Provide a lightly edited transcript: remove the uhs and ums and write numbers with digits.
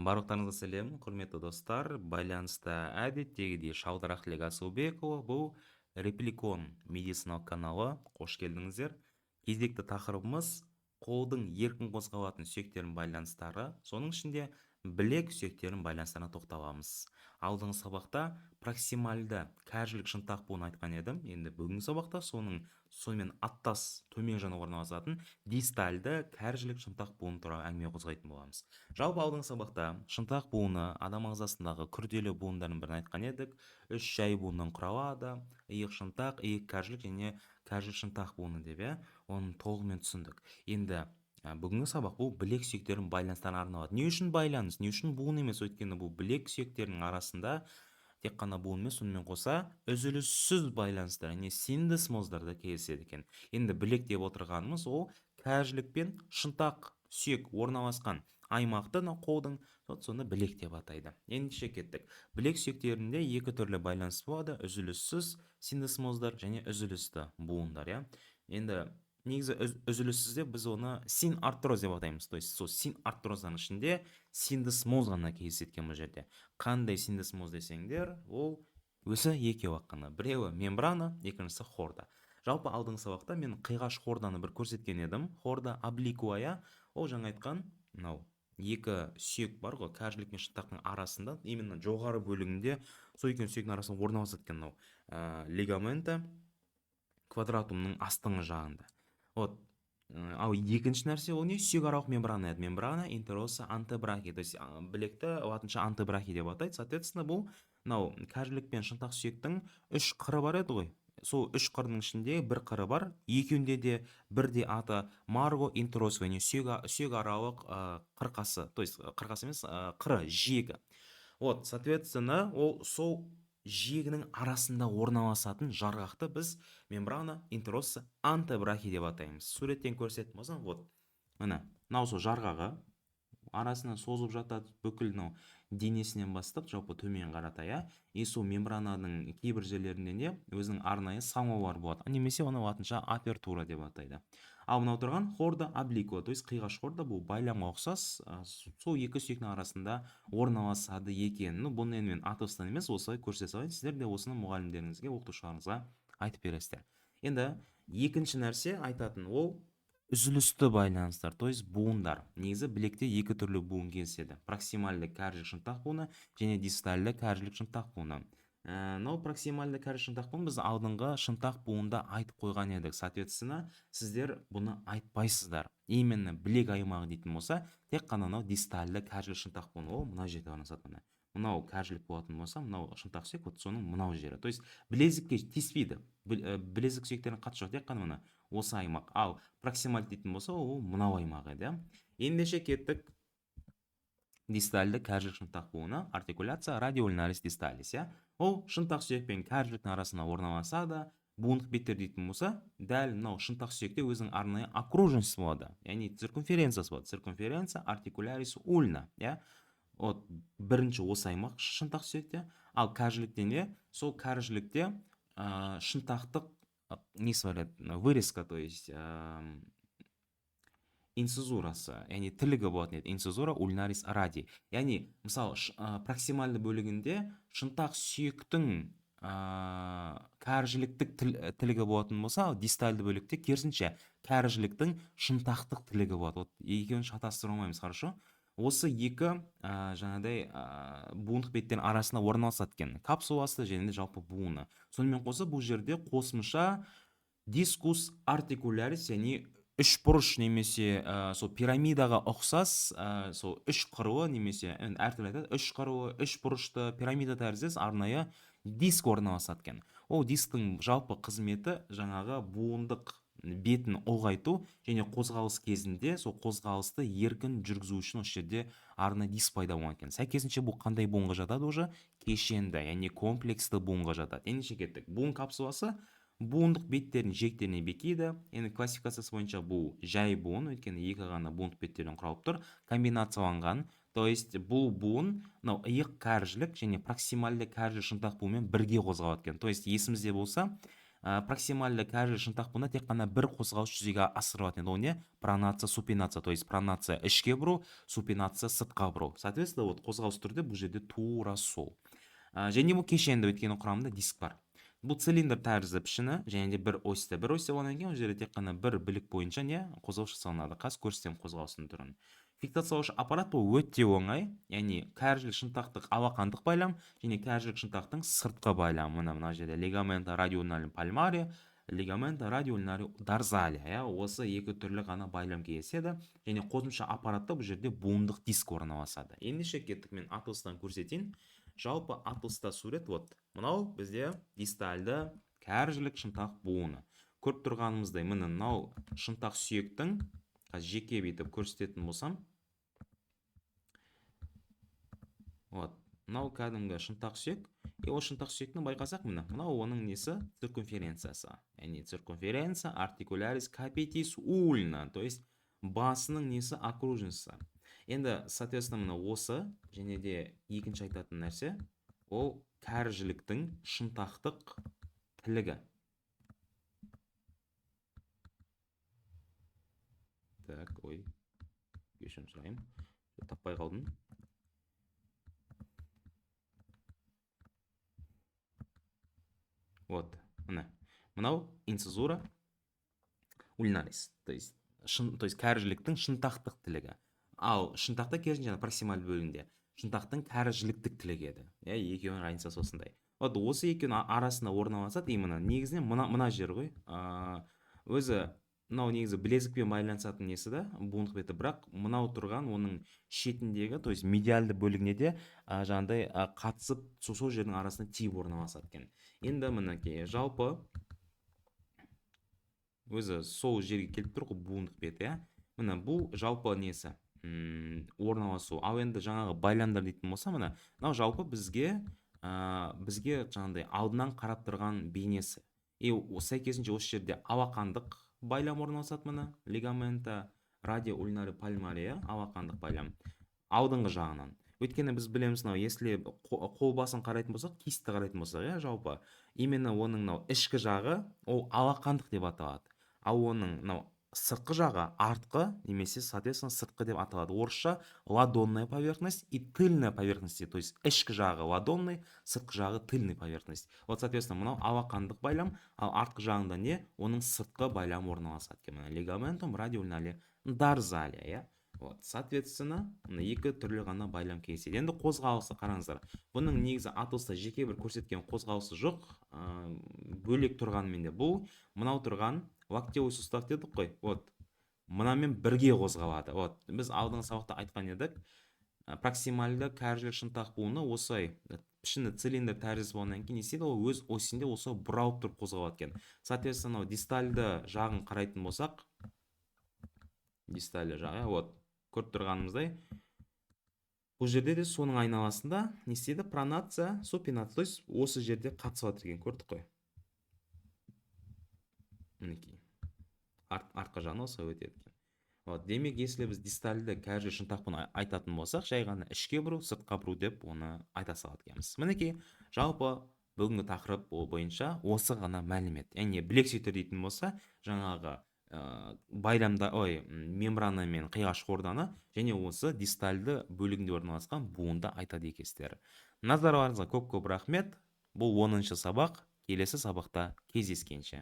Барлықтарыңызға сәлем, құрметті достар. Байланыста әдеттегідей Шалдырақ Тілек Асылбекұлы. Бұл Репликон медициналық каналы. Қош келдіңіздер. Кезекті тақырыбымыз қолдың еркін қозғалатын сүйектерінің байланыстары. Соның ішінде білек сүйектерінің байланыстарына тоқталамыз. Алдыңғы сабақта проксимальды кәржілік шынтақ буын айтқан едім. Енді бүгінгі сабақта сонымен аттас төмен жағына орналасатын дистальды кәржілік шынтақ буын туралы әңгіме қозғайтын боламыз. Жалпы алдыңғы сабақта шынтақ буыны адам ағзасындағы күрделі буындардың бірін айтқан едік. Үш жай буыннан құралады: иық шынтақ, иық кәржілік және кәржілік шынтақ буыны деп, оны толығымен түсіндік. Енді бүгінгі сабақ бұл білек сүйектерінің байланыстарына арналады. Не үшін байланыс, не үшін буын емес? Өйткені бұл білек сүйектерінің арасында тек қана буын емес, сонымен қоса үзіліссіз байланыстар, яғни синдесмоздар да кездеседі екен. Енді білек деп отырғанымыз ол кәржілік пен шынтақ сүйек орналасқан аймақты қолдың, соны білек деп атайды. Ендеше кеттік. Білек сүйектерінде екі түрлі байланыс болады: үзіліссіз синдесмоздар және үзілісті буындар. Енді негізі үзіліссізде біз оны син артроз деп атаймыз. То есть сол син артроздан ішінде синдесмоз ғана кездеседі бұл жерде. Қандай синдесмоз десеңдер, ол өзі екеуі қана. Біреуі мембрана, екіншісі хорда. Жалпы алдыңғы сабақта мен қиғаш хорданы бір көрсеткен едім. Хорда обликуа, ол жаңа айтқан мынау екі сүйек бар ғой, кәржілік пен шынтақтың арасында, именно жоғары бөлігінде сол екі сүйектің арасында орналасады екен мынау лигамента квадратумның астыңғы жағында. Ал екінші нәрсе ол не? Сүйекаралық мембрана. Мембрана интероса антебрахи. То есть білекті латынша антебрахи деп атайды. Соответственно, бұл мынау кәржілік пен шынтақ сүйектің үш қыры бар еді ғой. Сол үш қырының ішінде бір қыры бар. Екеуінде де бірде аты марго интерос, яғни сүйекаралық қырқасы. То есть қырқасы емес, қыры, жиегі. Соответственно, ол сол жиегінің арасында орналасатын жарғақты біз мембрана интероса антебрахи деп атаймыз. Суреттен көрсетіп болсам, мынау сол жарғағы арасынан созып жатады, бүкіл денесінен бастап жалпы төмен қарата, и сол мембрананың кейбір жерлерінде не өзінің арнайы самолар болады, немесе оны латынша апертура деп атайды. Ал мынау тұрған хорда обликуа, то есть қиғаш хорда, бұл байламға ұқсас, сол екі сүйектің арасында орналасады екен. Бұны енді мен атыстан емес, осылай көрсете салайын, сіздер де осыны мұғалімдеріңізге, оқытушыларыңызға айтып бересіздер. Енді екінші нәрсе айтатын ол үзілісті байланыстар, то есть буындар. Негізі білекте екі түрлі буын кездеседі: проксимальды кәржілік шынтақ буыны және дистальды кәржілік шынтақ буыны. Мынау проксимальды кәржілік шынтақ буын біз алдыңғы шынтақ буында айтып қойған едік. Соответственно, сіздер бұны айтпайсыздар. Именно білек аймағы дейтін болса, тек қана мынау дистальды кәржілік шынтақ буыны, ол мына жерде орналасады. Мынау кәржілік болатын болса, мынау шынтақ сүйек, соның мынау жері. То есть білезікке тиіспейді. Білезік сүйектерінің қатысы жоқ, тек қана мына осы аймақ. Ал проксималь дейтін болса, ол мынау аймағы еді. Ендеше кеттік. Дистальды кәржілік шынтақ буыны, артикуляция радиоульнарис дисталис. Ол шынтақ сүйек пен кәржіліктің арасына орналасады. Буындық беттер дейтін болса, дәл мынау шынтақ сүйекте өзінің арнайы окружность болады, яғни циркумференциясы болады. Циркумференция артикулярис ульна. Бірінші осы аймақ шынтақ сүйекте. Ал кәржілікте не? Сол кәржілікте шынтақтық несі бар еді, вырезка, то есть инцизурасы, яғни тілігі болатын еді. Инцизура ульнарис ради. Яғни, мысалы, проксимальды бөлігінде шынтақ сүйектің кәржіліктік тілігі болатын болса, дистальды бөлікте керісінше кәржіліктің шынтақтық тілігі болады. Екеуін шатастыра алмаймыз, хорошо? Осы екі жаңағыдай буындық беттердің арасында орналасады екен. Капсуласы және жалпы буыны. Сонымен қоса бұл жерде қосымша дискус артикулярис, яғни үш бұрыш немесе сол пирамидаға ұқсас, сол үш қырлы немесе әртүрлі айтады, үш қырлы, үш бұрышты пирамида тәріздес арнайы диск орналасады екен. Ол дисктің жалпы қызметі жаңағы буындық бетін ұлғайту және қозғалыс кезінде сол қозғалысты еркін жүргізу үшін осы жерде арнайы диск пайда болған екен. Сәйкесінше бұл қандай буынға жатады? Уже кешенді, яғни комплексті буынға жатады. Ендеше кеттік. Буын капсуласы буындық беттердің жиектеріне бекиді. Енді классификациясы бойынша бұл жай буын, өйткені екі ғана буындық беттерден құралып тұр, комбинацияланған. То есть бұл буын иық кәржілік және проксимальды кәржілік шынтақ буынымен бірге қозғалады екен. То есть есімізде болса, проксимальды кәріжілік шынтақ буында тек қана бір қозғалыс жүзеге асырылады. Ол не? Пронация, супинация, то есть пронация ішке бұру, супинация сыртқа бұру. Соответственно, вот қозғалыс түрде бұл жерде тура сол. Және бұл кешенді, өйткені құрамында диск бар. Бұл цилиндр тәрізді пішіні, және де бір осьті болғаннан кейін, ол жерде тек қана бір білік бойынша не қозғалыс жасалынады. Қазір көрсетемін қозғалыстың түрін. Фиксациялаушы аппарат бұл өте оңай, яғни кәріжілік шынтақтық алақандық байлам және кәріжілік шынтақтың сыртқы байлам. Мына жерде лигамента радиолинарий пальмари, лигамента радиолинарий дорзалия. Осы екі түрлі ғана байлам кездеседі, және қосымша аппаратта бұл жерде буындық диск орналасады. Ендеше кеттік, мен атластан көрсетейін. Жалпы атласта сурет вот. Мынау бізде дистальды кәріжілік шынтақ буыны. Көріп тұрғанымыздай, мынау шынтақ сүйектің, жеке бетіп көрсететін болсам, вот, мынау кәдімгі шынтақ сүйек. Ол шынтақ сүйектің байқасақ, мынау оның несі? Циркумференциясы. Яғни циркумференция артикулярис капитис ульна, то есть басының несі? Окружница. Енді, соответственно, осы, және де екінші айтатын нәрсе, ол кәріжіліктің шынтақтық тілігі. Так, ой, кешірім сұрайым. Таппай қалдым. Вот, мынау инцизура ульнарис, то есть кәріжіліктің шынтақтық тілігі. Ал шынтақта керісінше проксималь бөлігінде шынтақтың кәріжіліктік тілігі еді. Екеуінің разницасы осындай. Вот осы екеуінің арасында орналасады, именно негізінен мына жер ғой. Өзі мынау негізі білезікпен байланысатын несі да, буындық беті, бірақ мынау тұрған оның шетіндегі, то есть медиальды бөлігіне де жаңағыдай қатысып, сол жердің арасында тиіп орналасады екен. Енді мінекей жалпы өзі сол жерге келіп тұр ғой, буындық беті, мына бұл жалпы несі орналасу. Ал енді жаңағы байламдар дейтін болса, мынау жалпы бізге жаңағыдай алдынан қарап тұрған бейнесі. Сәйкесінше осы жерде алақандық байлам орналасады, лигамента радиоульнарий пальмари, алақандық байлам алдыңғы жағынан. Өйткені біз білеміз, если қол басын қарайтын болсақ, кисті қарайтын болсақ, жалпы именно оның ішкі жағы ол алақандық деп аталады. Ал оның сыртқы жағы артқы, немесе соответственно сыртқы деп аталады. Орысша ладонная поверхность и тыльная поверхность, то есть ішкі жағы ладонный, сыртқы жағы тыльный поверхность. Вот соответственно мынау алақандық байлам, ал артқы жағында не? Оның сыртқы байлам орналасады. Лигаментум радиолинарий дорзалия. Вот, соответственно, екі түрлі ғана байлам кездеседі. Енді қозғалысы қараңыздар. Бұның негізі атласта жеке бір көрсеткен қозғалысы жоқ, бөлек тұрғанымен де бұл мынау тұрған локтевой сустав дедік қой. Вот, мынамен бірге қозғалады. Вот, біз алдыңғы сабақта айтқан едік, проксимальды кәріжілік шынтақ буыны осылай пішіні цилиндр тәрізді болғаннан кейін не істейді? Ол өз осінде осы бұралып тұрып қозғалады екен. Соответственно, дистальды жағын қарайтын болсақ, дистальды жағы, вот, көріп тұрғанымыздай, бұл жерде де соның айналасында не істейді? Пронация, супинация, то есть осы жерде қатысып жатыр екен, көрдік қой. Мінекей, артқы жағына осылай өтеді екен. Вот, демек, если біз дистальды кәріжілік шынтақ буынын айтатын болсақ, жай ғана ішке бұру, сыртқа бұру деп оны айта салады екенбіз. Мінекей, жалпы бүгінгі тақырып бойынша осы ғана мәлімет. Яғни білексүйдер дейтін болса, жаңағы мембрана мен қиғаш орданы және осы дистальды бөлігінде орналасқан буынды айтады екенсіздер. Назарларыңызға көп рахмет. Бұл 10-шы сабақ. Келесі сабақта кездескенше.